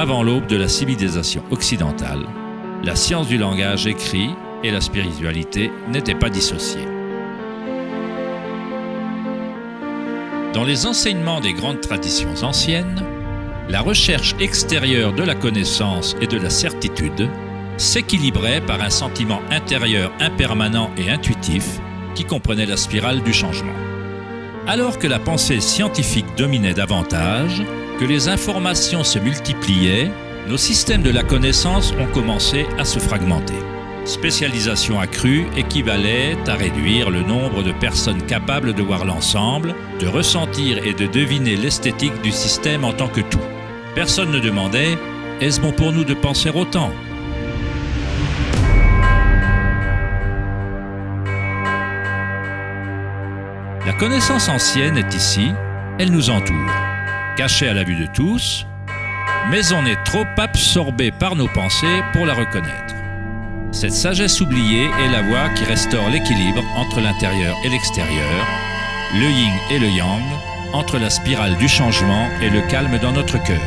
avant l'aube de la civilisation occidentale, la science du langage écrit et la spiritualité n'étaient pas dissociées. Dans les enseignements des grandes traditions anciennes, la recherche extérieure de la connaissance et de la certitude s'équilibrait par un sentiment intérieur impermanent et intuitif qui comprenait la spirale du changement. Alors que la pensée scientifique dominait davantage, que les informations se multipliaient, nos systèmes de la connaissance ont commencé à se fragmenter. Spécialisation accrue équivalait à réduire le nombre de personnes capables de voir l'ensemble, de ressentir et de deviner l'esthétique du système en tant que tout. Personne ne demandait « Est-ce bon pour nous de penser autant ?» La connaissance ancienne est ici, elle nous entoure, cachée à la vue de tous, mais on est trop absorbé par nos pensées pour la reconnaître. Cette sagesse oubliée est la voie qui restaure l'équilibre entre l'intérieur et l'extérieur, le yin et le yang, entre la spirale du changement et le calme dans notre cœur.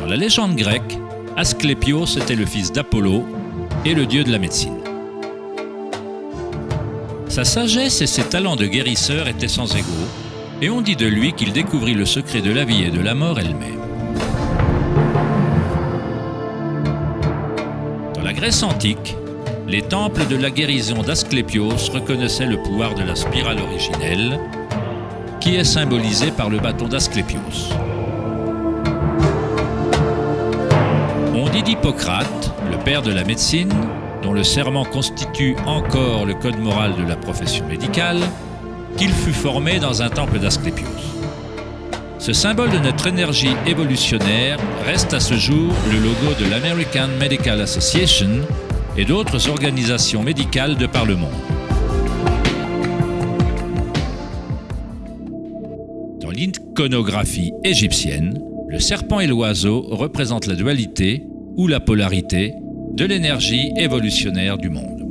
Dans la légende grecque, Asclépios était le fils d'Apollo et le dieu de la médecine. Sa sagesse et ses talents de guérisseur étaient sans égaux, et on dit de lui qu'il découvrit le secret de la vie et de la mort elle-même. Dans la Grèce antique, les temples de la guérison d'Asclépios reconnaissaient le pouvoir de la spirale originelle, qui est symbolisée par le bâton d'Asclépios. On dit d'Hippocrate, le père de la médecine, dont le serment constitue encore le code moral de la profession médicale, qu'il fut formé dans un temple d'Asclépios. Ce symbole de notre énergie évolutionnaire reste à ce jour le logo de l'American Medical Association et d'autres organisations médicales de par le monde. Dans l'iconographie égyptienne, le serpent et l'oiseau représentent la dualité ou la polarité de l'énergie évolutionnaire du monde.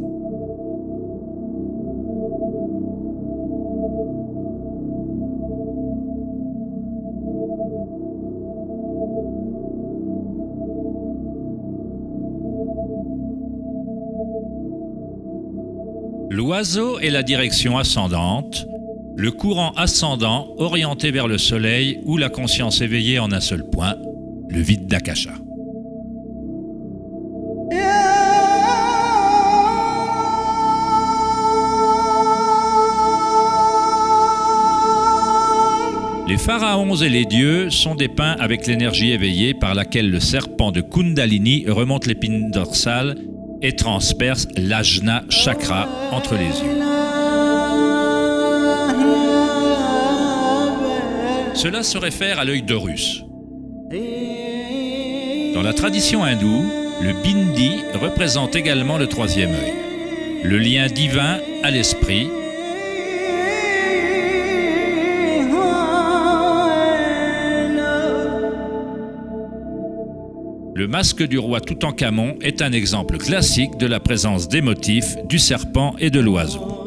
L'oiseau est la direction ascendante, le courant ascendant orienté vers le soleil ou la conscience éveillée en un seul point, le vide d'Akasha. Les pharaons et les dieux sont dépeints avec l'énergie éveillée par laquelle le serpent de Kundalini remonte l'épine dorsale et transperce l'ajna chakra entre les yeux. Cela se réfère à l'œil d'Horus. Dans la tradition hindoue, le bindi représente également le troisième œil, le lien divin à l'esprit. Le masque du roi Toutankhamon est un exemple classique de la présence des motifs du serpent et de l'oiseau.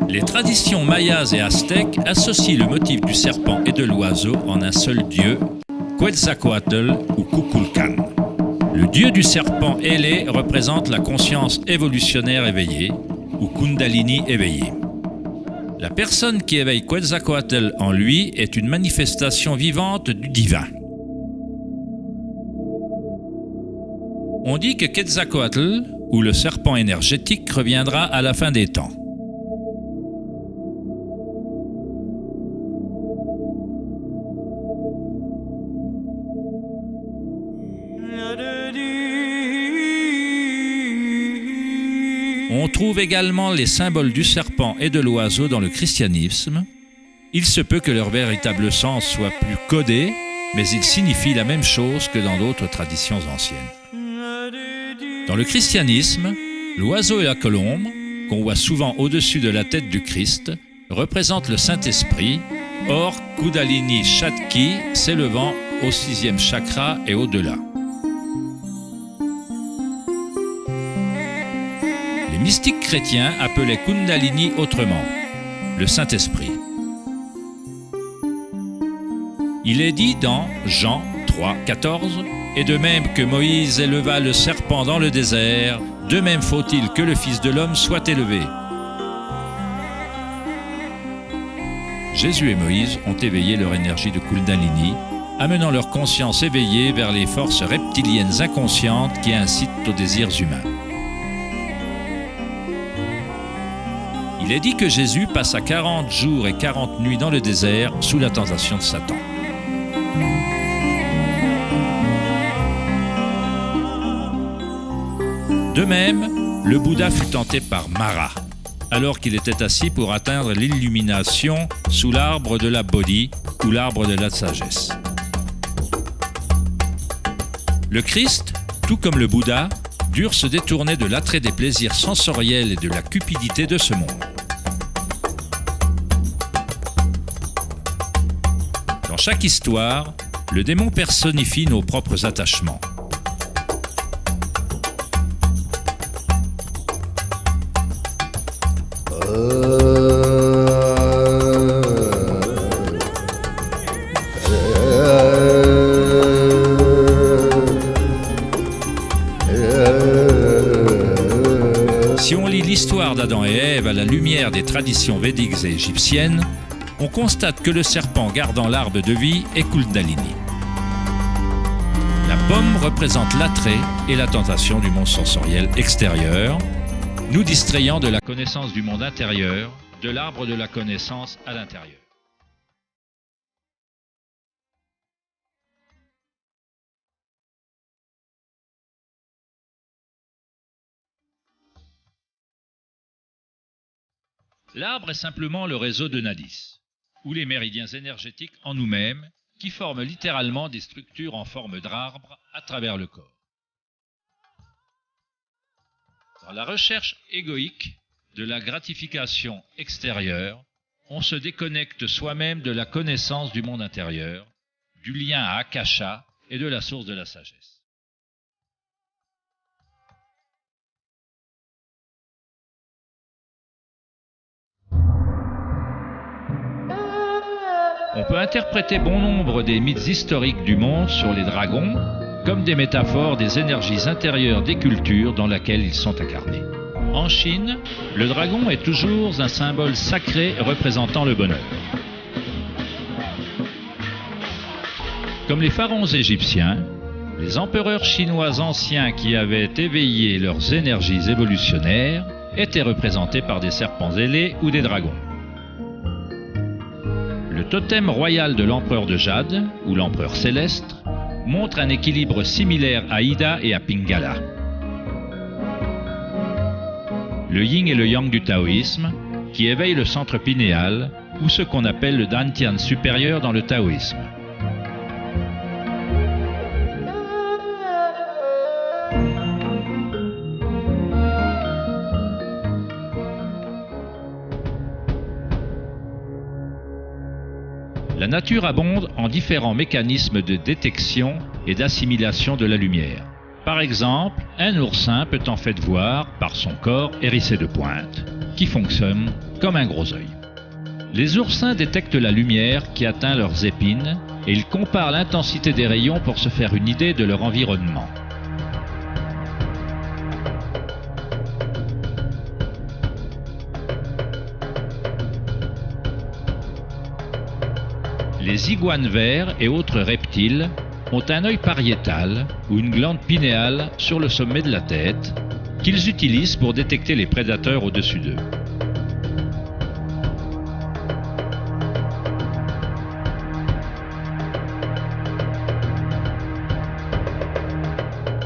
Les traditions mayas et aztèques associent le motif du serpent et de l'oiseau en un seul dieu, Quetzalcoatl ou Kukulkan. Le dieu du serpent ailé représente la conscience évolutionnaire éveillée ou Kundalini éveillée. La personne qui éveille Quetzalcoatl en lui est une manifestation vivante du divin. On dit que Quetzalcoatl, ou le serpent énergétique, reviendra à la fin des temps. On trouve également les symboles du serpent et de l'oiseau dans le christianisme. Il se peut que leur véritable sens soit plus codé, mais ils signifient la même chose que dans d'autres traditions anciennes. Dans le christianisme, l'oiseau et la colombe, qu'on voit souvent au-dessus de la tête du Christ, représentent le Saint-Esprit, or Kundalini Shakti s'élevant au 6e chakra et au-delà. Les mystiques chrétiens appelaient Kundalini autrement, le Saint-Esprit. Il est dit dans Jean 3, 14, « Et de même que Moïse éleva le serpent dans le désert, de même faut-il que le Fils de l'homme soit élevé. » Jésus et Moïse ont éveillé leur énergie de Kundalini, amenant leur conscience éveillée vers les forces reptiliennes inconscientes qui incitent aux désirs humains. Il est dit que Jésus passa 40 jours et 40 nuits dans le désert sous la tentation de Satan. De même, le Bouddha fut tenté par Mara, alors qu'il était assis pour atteindre l'illumination sous l'arbre de la Bodhi ou l'arbre de la sagesse. Le Christ, tout comme le Bouddha, durent se détourner de l'attrait des plaisirs sensoriels et de la cupidité de ce monde. Dans chaque histoire, le démon personnifie nos propres attachements. Si on lit l'histoire d'Adam et Ève à la lumière des traditions védiques et égyptiennes, on constate que le serpent gardant l'arbre de vie est Kundalini. La pomme représente l'attrait et la tentation du monde sensoriel extérieur, nous distrayant de la connaissance du monde intérieur, de l'arbre de la connaissance à l'intérieur. L'arbre est simplement le réseau de nadis, ou les méridiens énergétiques en nous-mêmes, qui forment littéralement des structures en forme d'arbre à travers le corps. Dans la recherche égoïque de la gratification extérieure, on se déconnecte soi-même de la connaissance du monde intérieur, du lien à Akasha et de la source de la sagesse. On peut interpréter bon nombre des mythes historiques du monde sur les dragons comme des métaphores des énergies intérieures des cultures dans lesquelles ils sont incarnés. En Chine, le dragon est toujours un symbole sacré représentant le bonheur. Comme les pharaons égyptiens, les empereurs chinois anciens qui avaient éveillé leurs énergies évolutionnaires étaient représentés par des serpents ailés ou des dragons. Le totem royal de l'empereur de Jade, ou l'empereur céleste, montre un équilibre similaire à Ida et à Pingala. Le yin et le yang du taoïsme, qui éveille le centre pinéal, ou ce qu'on appelle le dantian supérieur dans le taoïsme. La nature abonde en différents mécanismes de détection et d'assimilation de la lumière. Par exemple, un oursin peut en fait voir, par son corps hérissé de pointes, qui fonctionne comme un gros œil. Les oursins détectent la lumière qui atteint leurs épines et ils comparent l'intensité des rayons pour se faire une idée de leur environnement. Les iguanes verts et autres reptiles ont un œil pariétal ou une glande pinéale sur le sommet de la tête qu'ils utilisent pour détecter les prédateurs au-dessus d'eux.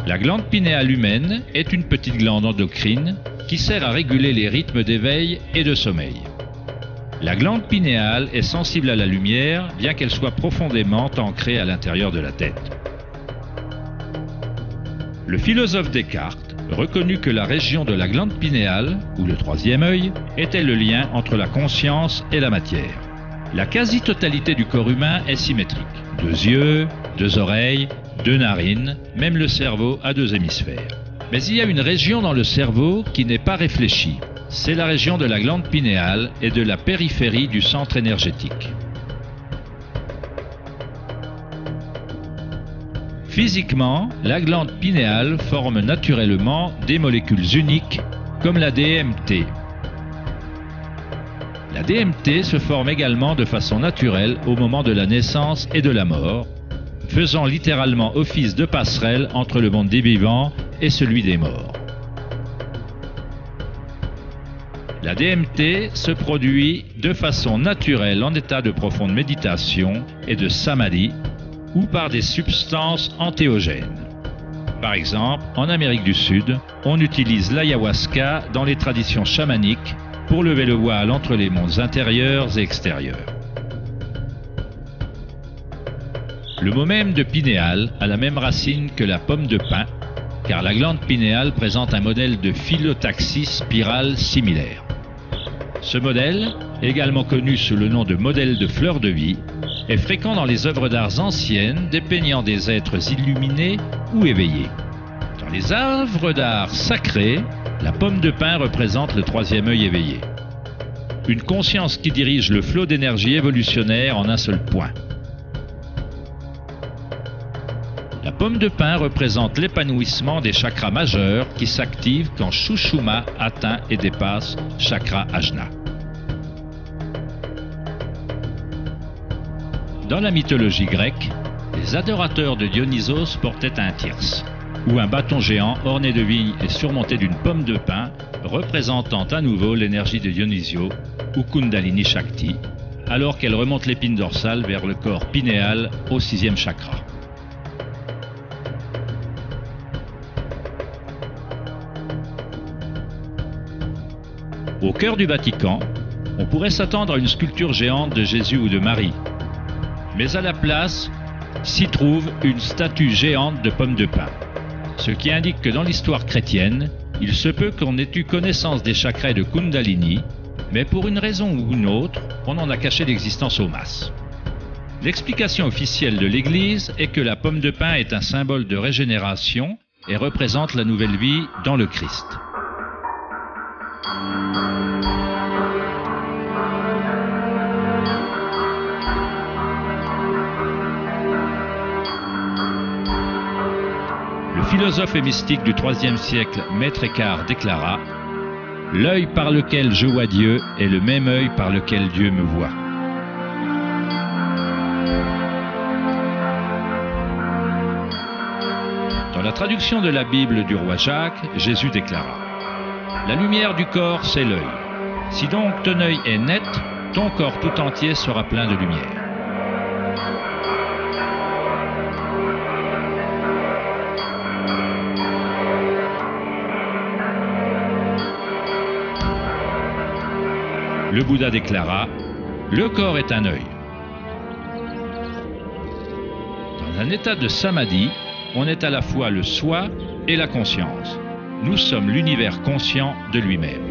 La glande pinéale humaine est une petite glande endocrine qui sert à réguler les rythmes d'éveil et de sommeil. La glande pinéale est sensible à la lumière, bien qu'elle soit profondément ancrée à l'intérieur de la tête. Le philosophe Descartes reconnut que la région de la glande pinéale, ou le troisième œil, était le lien entre la conscience et la matière. La quasi-totalité du corps humain est symétrique. 2 yeux, 2 oreilles, 2 narines, même le cerveau a 2 hémisphères. Mais il y a une région dans le cerveau qui n'est pas réfléchie. C'est la région de la glande pinéale et de la périphérie du centre énergétique. Physiquement, la glande pinéale forme naturellement des molécules uniques comme la DMT. La DMT se forme également de façon naturelle au moment de la naissance et de la mort, faisant littéralement office de passerelle entre le monde des vivants et celui des morts. La DMT se produit de façon naturelle en état de profonde méditation et de samadhi ou par des substances entéogènes. Par exemple, en Amérique du Sud, on utilise l'ayahuasca dans les traditions chamaniques pour lever le voile entre les mondes intérieurs et extérieurs. Le mot même de pinéal a la même racine que la pomme de pin, car la glande pinéale présente un modèle de phyllotaxie spirale similaire. Ce modèle, également connu sous le nom de modèle de fleur de vie, est fréquent dans les œuvres d'art anciennes dépeignant des êtres illuminés ou éveillés. Dans les œuvres d'art sacrées, la pomme de pin représente le troisième œil éveillé. Une conscience qui dirige le flot d'énergie évolutionnaire en un seul point. La pomme de pin représente l'épanouissement des chakras majeurs qui s'activent quand Shushuma atteint et dépasse chakra Ajna. Dans la mythologie grecque, les adorateurs de Dionysos portaient un thyrse, ou un bâton géant orné de vignes et surmonté d'une pomme de pin, représentant à nouveau l'énergie de Dionysio, ou Kundalini Shakti, alors qu'elle remonte l'épine dorsale vers le corps pinéal au 6e chakra. Au cœur du Vatican, on pourrait s'attendre à une sculpture géante de Jésus ou de Marie. Mais à la place, s'y trouve une statue géante de pomme de pin. Ce qui indique que dans l'histoire chrétienne, il se peut qu'on ait eu connaissance des chakras de Kundalini, mais pour une raison ou une autre, on en a caché l'existence aux masses. L'explication officielle de l'Église est que la pomme de pin est un symbole de régénération et représente la nouvelle vie dans le Christ. Le philosophe et mystique du IIIe siècle, Maître Eckhart, déclara « L'œil par lequel je vois Dieu est le même œil par lequel Dieu me voit. » Dans la traduction de la Bible du roi Jacques, Jésus déclara « La lumière du corps, c'est l'œil. Si donc ton œil est net, ton corps tout entier sera plein de lumière. » Le Bouddha déclara « Le corps est un œil. » Dans un état de samadhi, on est à la fois le soi et la conscience. Nous sommes l'univers conscient de lui-même.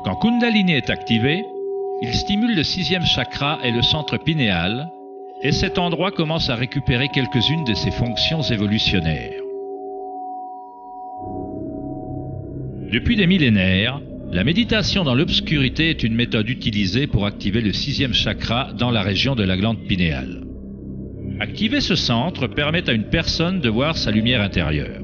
Quand Kundalini est activé, il stimule le 6e chakra et le centre pinéal, et cet endroit commence à récupérer quelques-unes de ses fonctions évolutionnaires. Depuis des millénaires, la méditation dans l'obscurité est une méthode utilisée pour activer le 6e chakra dans la région de la glande pinéale. Activer ce centre permet à une personne de voir sa lumière intérieure.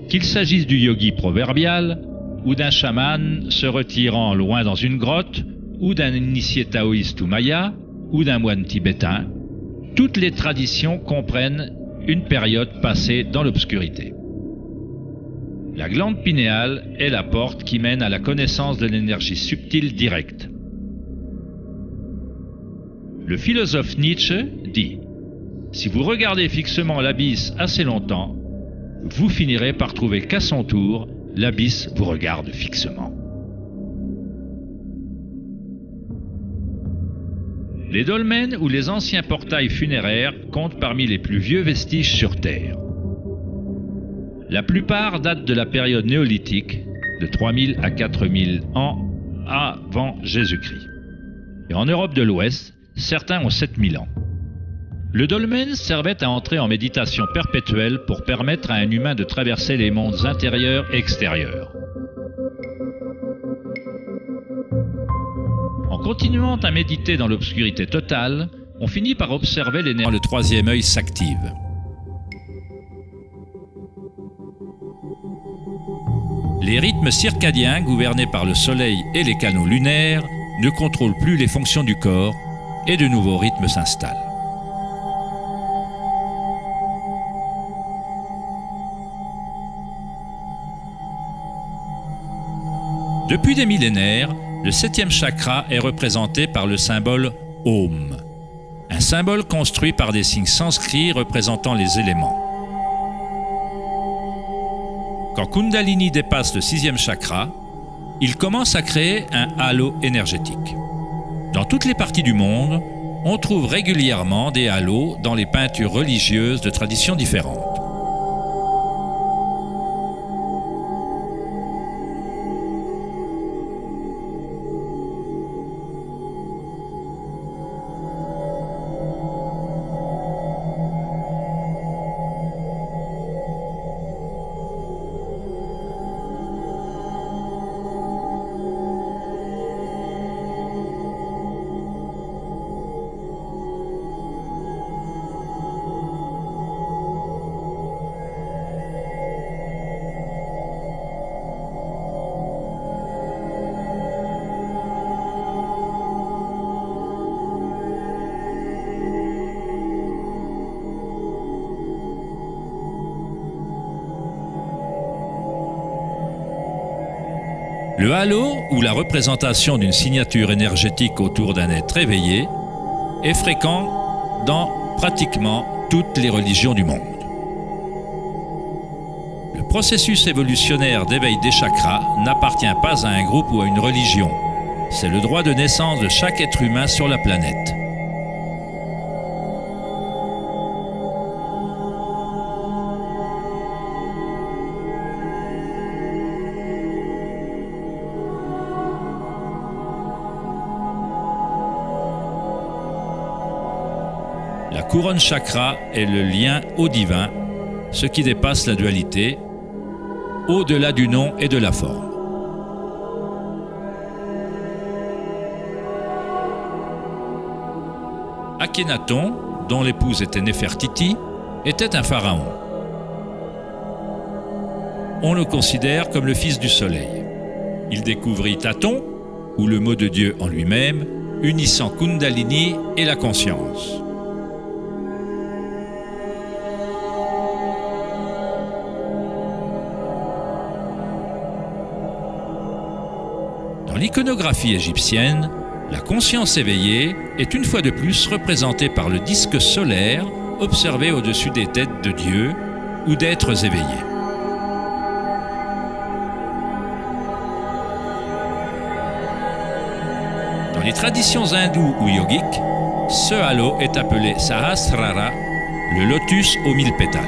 Qu'il s'agisse du yogi proverbial, ou d'un chaman se retirant loin dans une grotte, ou d'un initié taoïste ou maya, ou d'un moine tibétain, toutes les traditions comprennent une période passée dans l'obscurité. La glande pinéale est la porte qui mène à la connaissance de l'énergie subtile directe. Le philosophe Nietzsche dit « Si vous regardez fixement l'abysse assez longtemps, vous finirez par trouver qu'à son tour, l'abysse vous regarde fixement. » Les dolmens ou les anciens portails funéraires comptent parmi les plus vieux vestiges sur Terre. La plupart datent de la période néolithique, de 3000 à 4000 ans avant Jésus-Christ. Et en Europe de l'Ouest, certains ont 7000 ans. Le dolmen servait à entrer en méditation perpétuelle pour permettre à un humain de traverser les mondes intérieurs et extérieurs. En continuant à méditer dans l'obscurité totale, on finit par observer les nerfs. Le troisième œil s'active. Les rythmes circadiens gouvernés par le soleil et les canaux lunaires ne contrôlent plus les fonctions du corps et de nouveaux rythmes s'installent. Depuis des millénaires, le 7e chakra est représenté par le symbole Om, un symbole construit par des signes sanskrits représentant les éléments. Quand Kundalini dépasse le 6e chakra, il commence à créer un halo énergétique. Dans toutes les parties du monde, on trouve régulièrement des halos dans les peintures religieuses de traditions différentes. Le halo, ou la représentation d'une signature énergétique autour d'un être éveillé, est fréquent dans pratiquement toutes les religions du monde. Le processus évolutionnaire d'éveil des chakras n'appartient pas à un groupe ou à une religion. C'est le droit de naissance de chaque être humain sur la planète. La couronne chakra est le lien au divin, ce qui dépasse la dualité, au-delà du nom et de la forme. Akhenaton, dont l'épouse était Néfertiti, était un pharaon. On le considère comme le fils du soleil. Il découvrit Aton, ou le mot de Dieu en lui-même, unissant Kundalini et la conscience. Dans l'iconographie égyptienne, la conscience éveillée est une fois de plus représentée par le disque solaire observé au-dessus des têtes de Dieu ou d'êtres éveillés. Dans les traditions hindoues ou yogiques, ce halo est appelé Sahasrara, le lotus aux 1000 pétales.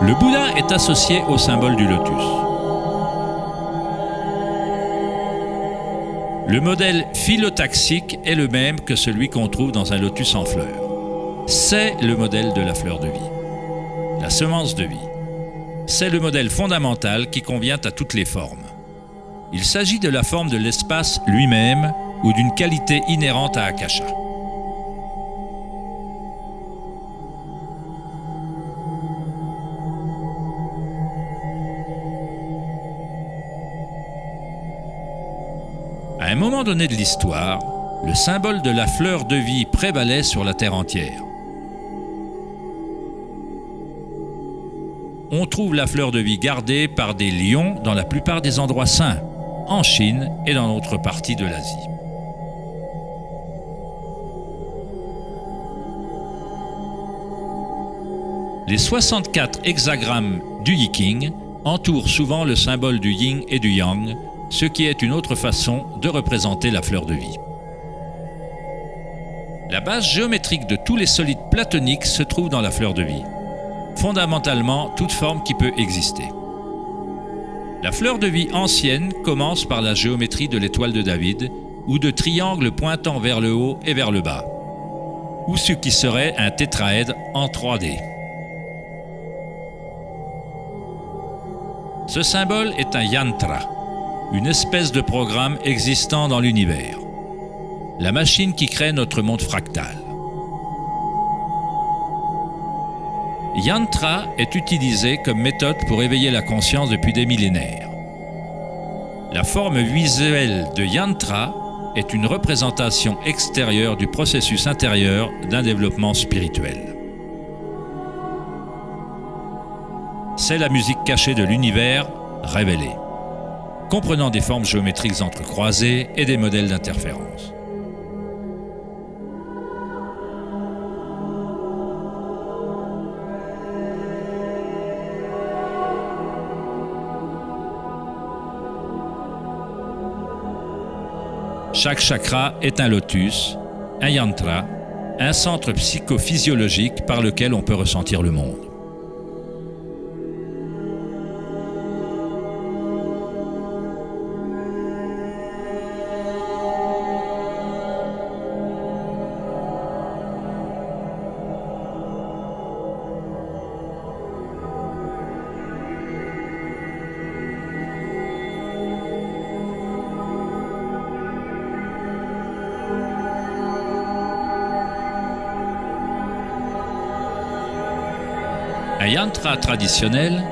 Le Bouddha est associé au symbole du lotus. Le modèle phyllotaxique est le même que celui qu'on trouve dans un lotus en fleurs. C'est le modèle de la fleur de vie, la semence de vie. C'est le modèle fondamental qui convient à toutes les formes. Il s'agit de la forme de l'espace lui-même ou d'une qualité inhérente à Akasha. À un moment donné de l'histoire, le symbole de la fleur de vie prévalait sur la terre entière. On trouve la fleur de vie gardée par des lions dans la plupart des endroits saints, en Chine et dans d'autres parties de l'Asie. Les 64 hexagrammes du Yiking entourent souvent le symbole du yin et du yang, ce qui est une autre façon de représenter la fleur de vie. La base géométrique de tous les solides platoniques se trouve dans la fleur de vie. Fondamentalement, toute forme qui peut exister. La fleur de vie ancienne commence par la géométrie de l'étoile de David ou de triangles pointant vers le haut et vers le bas, ou ce qui serait un tétraèdre en 3D. Ce symbole est un yantra, une espèce de programme existant dans l'univers, la machine qui crée notre monde fractal. Yantra est utilisé comme méthode pour éveiller la conscience depuis des millénaires. La forme visuelle de yantra est une représentation extérieure du processus intérieur d'un développement spirituel. C'est la musique cachée de l'univers révélée, comprenant des formes géométriques entrecroisées et des modèles d'interférence. Chaque chakra est un lotus, un yantra, un centre psychophysiologique par lequel on peut ressentir le monde. Un yantra traditionnel,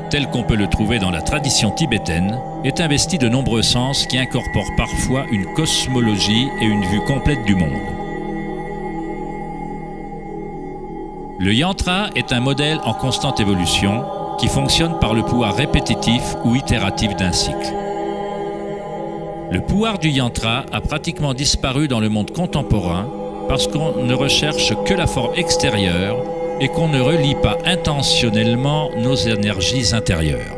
tel qu'on peut le trouver dans la tradition tibétaine, est investi de nombreux sens qui incorporent parfois une cosmologie et une vue complète du monde. Le yantra est un modèle en constante évolution qui fonctionne par le pouvoir répétitif ou itératif d'un cycle. Le pouvoir du yantra a pratiquement disparu dans le monde contemporain parce qu'on ne recherche que la forme extérieure et qu'on ne relie pas intentionnellement nos énergies intérieures.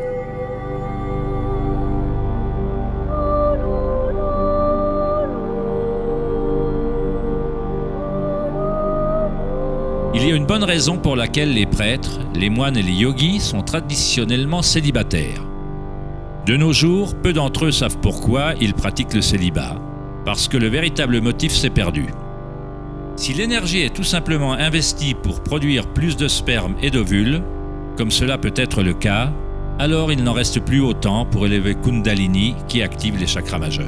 Il y a une bonne raison pour laquelle les prêtres, les moines et les yogis sont traditionnellement célibataires. De nos jours, peu d'entre eux savent pourquoi ils pratiquent le célibat, parce que le véritable motif s'est perdu. Si l'énergie est tout simplement investie pour produire plus de sperme et d'ovules, comme cela peut être le cas, alors il n'en reste plus autant pour élever Kundalini qui active les chakras majeurs.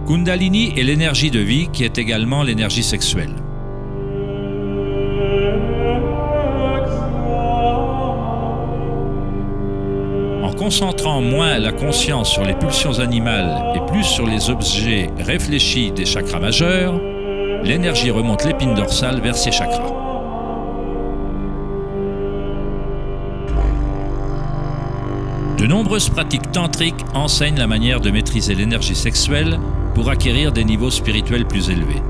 Kundalini est l'énergie de vie qui est également l'énergie sexuelle. En concentrant moins la conscience sur les pulsions animales et plus sur les objets réfléchis des chakras majeurs, l'énergie remonte l'épine dorsale vers ces chakras. De nombreuses pratiques tantriques enseignent la manière de maîtriser l'énergie sexuelle pour acquérir des niveaux spirituels plus élevés.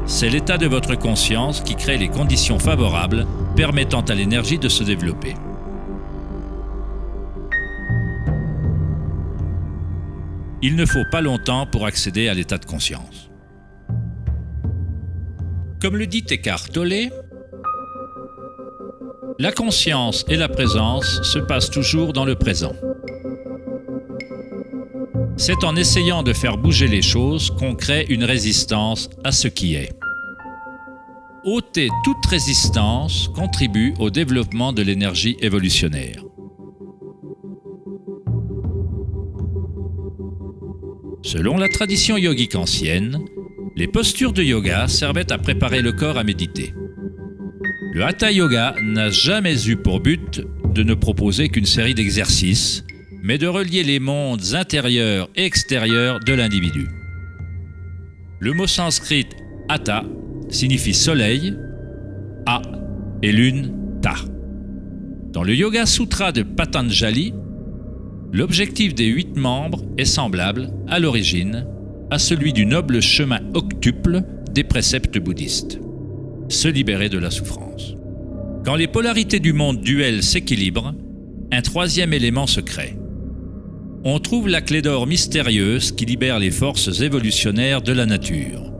C'est l'état de votre conscience qui crée les conditions favorables permettant à l'énergie de se développer. Il ne faut pas longtemps pour accéder à l'état de conscience. Comme le dit Eckhart Tolle, la conscience et la présence se passent toujours dans le présent. C'est en essayant de faire bouger les choses qu'on crée une résistance à ce qui est. Ôter toute résistance contribue au développement de l'énergie évolutionnaire. Selon la tradition yogique ancienne, les postures de yoga servaient à préparer le corps à méditer. Le Hatha Yoga n'a jamais eu pour but de ne proposer qu'une série d'exercices, mais de relier les mondes intérieurs et extérieurs de l'individu. Le mot sanskrit Atta signifie soleil, A et lune, Ta. Dans le Yoga Sutra de Patanjali, l'objectif des 8 membres est semblable, à l'origine, à celui du noble chemin octuple des préceptes bouddhistes. Se libérer de la souffrance. Quand les polarités du monde duel s'équilibrent, un troisième élément se crée. On trouve la clé d'or mystérieuse qui libère les forces évolutionnaires de la nature.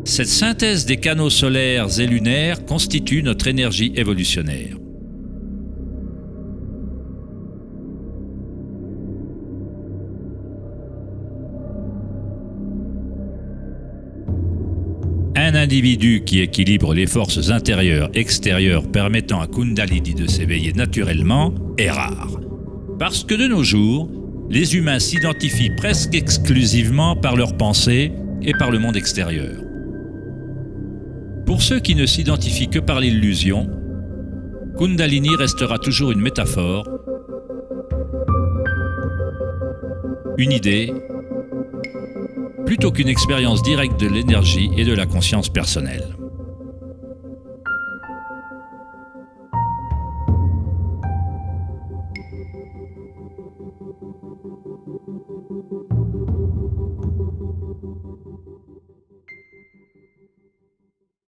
Cette synthèse des canaux solaires et lunaires constitue notre énergie évolutionnaire. Un individu qui équilibre les forces intérieures-extérieures permettant à Kundalini de s'éveiller naturellement est rare. Parce que de nos jours, les humains s'identifient presque exclusivement par leurs pensées et par le monde extérieur. Pour ceux qui ne s'identifient que par l'illusion, Kundalini restera toujours une métaphore, une idée, plutôt qu'une expérience directe de l'énergie et de la conscience personnelle.